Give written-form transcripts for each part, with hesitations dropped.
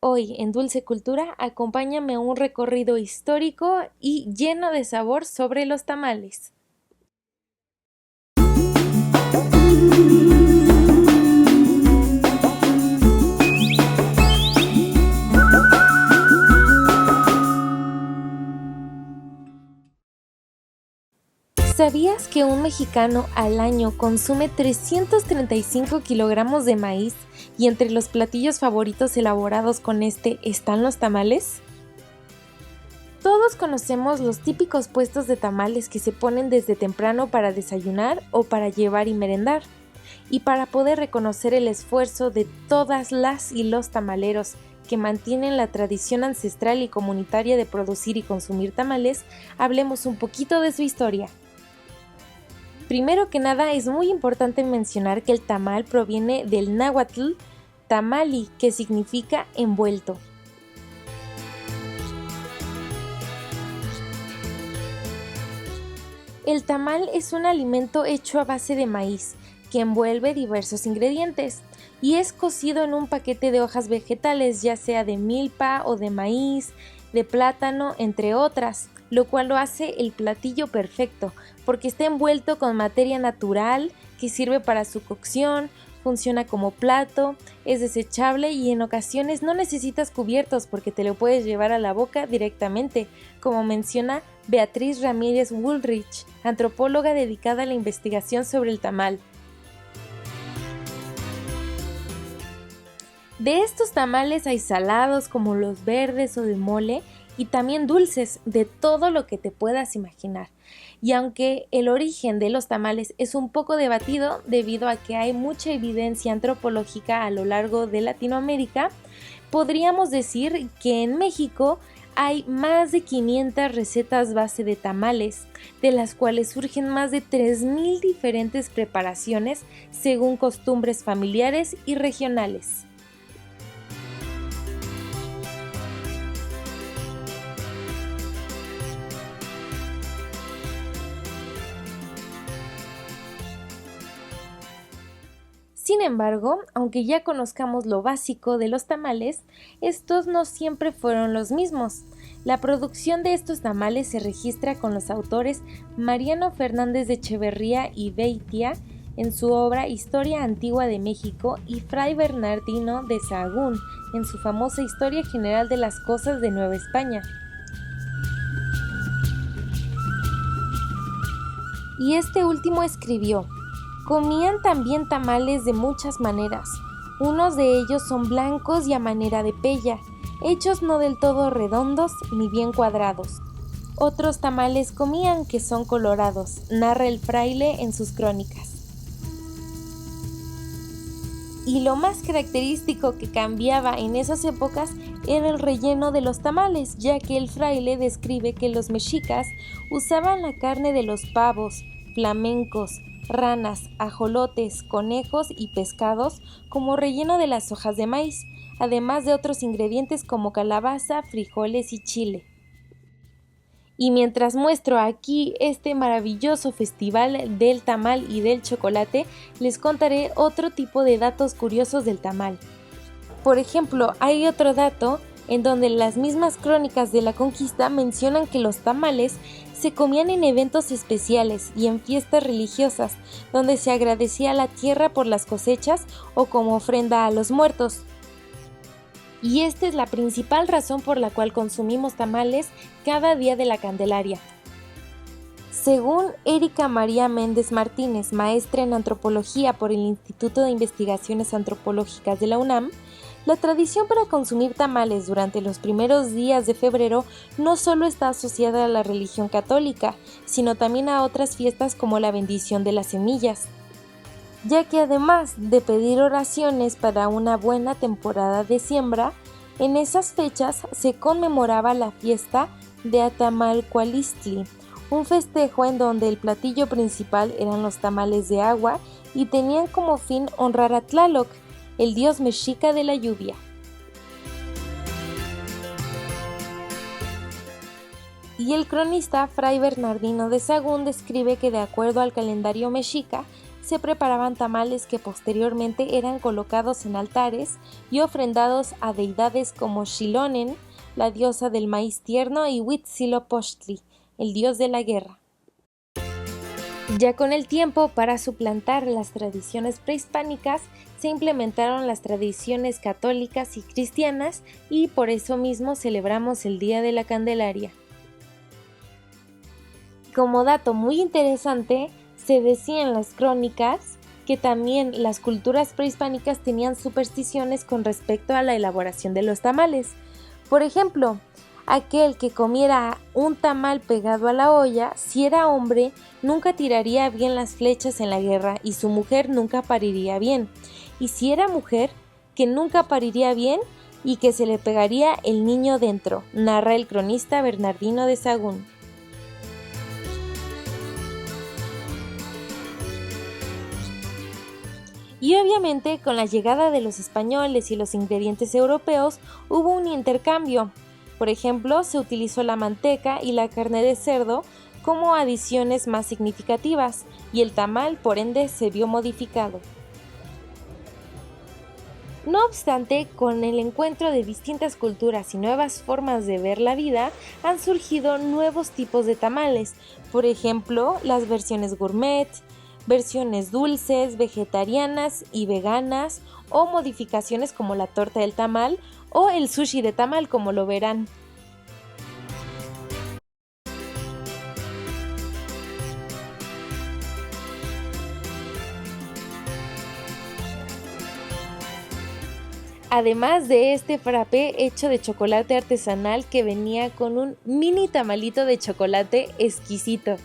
Hoy en Dulce Cultura, acompáñame a un recorrido histórico y lleno de sabor sobre los tamales. ¿Sabías que un mexicano al año consume 335 kilogramos de maíz y entre los platillos favoritos elaborados con este están los tamales? Todos conocemos los típicos puestos de tamales que se ponen desde temprano para desayunar o para llevar y merendar. Y para poder reconocer el esfuerzo de todas las y los tamaleros que mantienen la tradición ancestral y comunitaria de producir y consumir tamales, hablemos un poquito de su historia. Primero que nada, es muy importante mencionar que el tamal proviene del náhuatl tamali, que significa envuelto. El tamal es un alimento hecho a base de maíz, que envuelve diversos ingredientes, y es cocido en un paquete de hojas vegetales, ya sea de milpa o de maíz, de plátano, entre otras, lo cual lo hace el platillo perfecto, porque está envuelto con materia natural que sirve para su cocción, funciona como plato, es desechable y en ocasiones no necesitas cubiertos porque te lo puedes llevar a la boca directamente, como menciona Beatriz Ramírez Woolrich, antropóloga dedicada a la investigación sobre el tamal. De estos tamales hay salados como los verdes o de mole y también dulces de todo lo que te puedas imaginar. Y aunque el origen de los tamales es un poco debatido debido a que hay mucha evidencia antropológica a lo largo de Latinoamérica, podríamos decir que en México hay más de 500 recetas base de tamales, de las cuales surgen más de 3,000 diferentes preparaciones según costumbres familiares y regionales. Sin embargo, aunque ya conozcamos lo básico de los tamales, estos no siempre fueron los mismos. La producción de estos tamales se registra con los autores Mariano Fernández de Echeverría y Beitia en su obra Historia Antigua de México y Fray Bernardino de Sahagún en su famosa Historia General de las Cosas de Nueva España. Y este último escribió: comían también tamales de muchas maneras. Unos de ellos son blancos y a manera de pella, hechos no del todo redondos ni bien cuadrados. Otros tamales comían que son colorados, narra el fraile en sus crónicas. Y lo más característico que cambiaba en esas épocas era el relleno de los tamales, ya que el fraile describe que los mexicas usaban la carne de los pavos, flamencos, ranas, ajolotes, conejos y pescados como relleno de las hojas de maíz, además de otros ingredientes como calabaza, frijoles y chile. Y mientras muestro aquí este maravilloso festival del tamal y del chocolate, les contaré otro tipo de datos curiosos del tamal. Por ejemplo, hay otro dato en donde las mismas crónicas de la conquista mencionan que los tamales se comían en eventos especiales y en fiestas religiosas, donde se agradecía a la tierra por las cosechas o como ofrenda a los muertos. Y esta es la principal razón por la cual consumimos tamales cada día de la Candelaria. Según Erika María Méndez Martínez, maestra en antropología por el Instituto de Investigaciones Antropológicas de la UNAM, la tradición para consumir tamales durante los primeros días de febrero no solo está asociada a la religión católica, sino también a otras fiestas como la bendición de las semillas, ya que además de pedir oraciones para una buena temporada de siembra, en esas fechas se conmemoraba la fiesta de Atamalcualistli, un festejo en donde el platillo principal eran los tamales de agua y tenían como fin honrar a Tlaloc, el dios mexica de la lluvia. Y el cronista Fray Bernardino de Sahagún describe que de acuerdo al calendario mexica, se preparaban tamales que posteriormente eran colocados en altares y ofrendados a deidades como Xilonen, la diosa del maíz tierno, y Huitzilopochtli, el dios de la guerra. Ya con el tiempo, para suplantar las tradiciones prehispánicas, se implementaron las tradiciones católicas y cristianas y por eso mismo celebramos el Día de la Candelaria. Como dato muy interesante, se decía en las crónicas que también las culturas prehispánicas tenían supersticiones con respecto a la elaboración de los tamales. Por ejemplo, aquel que comiera un tamal pegado a la olla, si era hombre, nunca tiraría bien las flechas en la guerra y su mujer nunca pariría bien. Y si era mujer, que nunca pariría bien y que se le pegaría el niño dentro, narra el cronista Bernardino de Sahagún. Y obviamente con la llegada de los españoles y los ingredientes europeos hubo un intercambio. Por ejemplo, se utilizó la manteca y la carne de cerdo como adiciones más significativas y el tamal, por ende, se vio modificado. No obstante, con el encuentro de distintas culturas y nuevas formas de ver la vida, han surgido nuevos tipos de tamales. Por ejemplo, las versiones gourmet, versiones dulces, vegetarianas y veganas, o modificaciones como la torta del tamal o el sushi de tamal, como lo verán. Además de este frappé hecho de chocolate artesanal que venía con un mini tamalito de chocolate exquisito.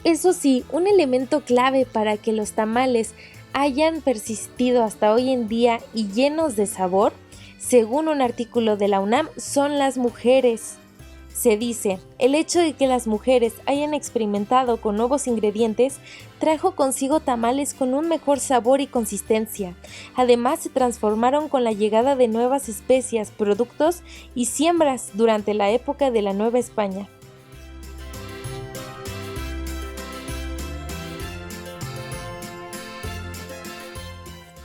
Eso sí, un elemento clave para que los tamales hayan persistido hasta hoy en día y llenos de sabor, según un artículo de la UNAM, son las mujeres. Se dice, el hecho de que las mujeres hayan experimentado con nuevos ingredientes trajo consigo tamales con un mejor sabor y consistencia. Además, se transformaron con la llegada de nuevas especias, productos y siembras durante la época de la Nueva España.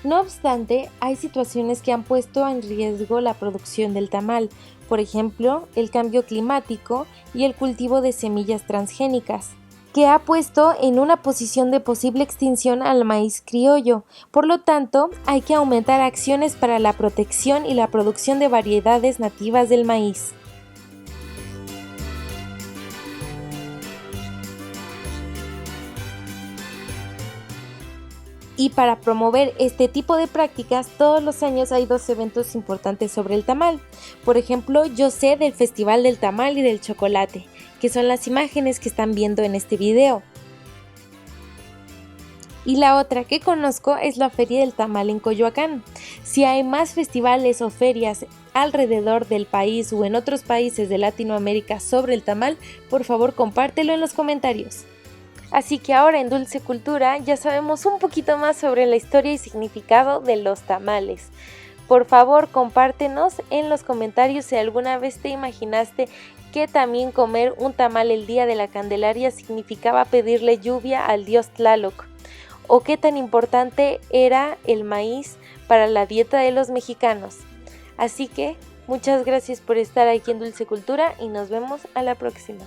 No obstante, hay situaciones que han puesto en riesgo la producción del tamal, por ejemplo, el cambio climático y el cultivo de semillas transgénicas, que ha puesto en una posición de posible extinción al maíz criollo. Por lo tanto, hay que aumentar acciones para la protección y la producción de variedades nativas del maíz. Y para promover este tipo de prácticas, todos los años hay 2 eventos importantes sobre el tamal. Por ejemplo, yo sé del Festival del Tamal y del Chocolate, que son las imágenes que están viendo en este video. Y la otra que conozco es la Feria del Tamal en Coyoacán. Si hay más festivales o ferias alrededor del país o en otros países de Latinoamérica sobre el tamal, por favor compártelo en los comentarios. Así que ahora en Dulce Cultura ya sabemos un poquito más sobre la historia y significado de los tamales. Por favor, compártenos en los comentarios si alguna vez te imaginaste que también comer un tamal el día de la Candelaria significaba pedirle lluvia al dios Tlaloc, o qué tan importante era el maíz para la dieta de los mexicanos. Así que muchas gracias por estar aquí en Dulce Cultura y nos vemos a la próxima.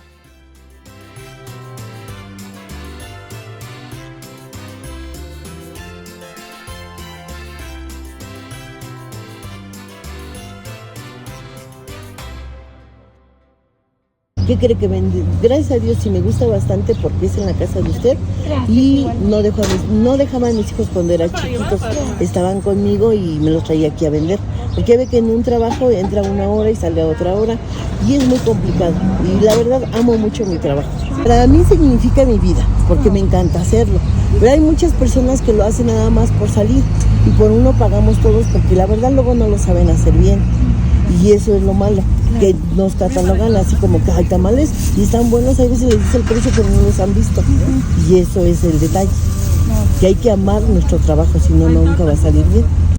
¿Qué cree que vende? Gracias a Dios sí me gusta bastante porque es en la casa de usted. Y no dejaba a mis hijos cuando eran chiquitos, estaban conmigo y me los traía aquí a vender. Porque ve que en un trabajo entra una hora y sale a otra hora y es muy complicado. Y la verdad amo mucho mi trabajo. Para mí significa mi vida porque me encanta hacerlo. Pero hay muchas personas que lo hacen nada más por salir y por uno pagamos todos porque la verdad luego no lo saben hacer bien. Y eso es lo malo, que nos catalogan así como que hay tamales y están buenos, a veces les dice el precio pero no los han visto. Y eso es el detalle, que hay que amar nuestro trabajo, si no, nunca va a salir bien.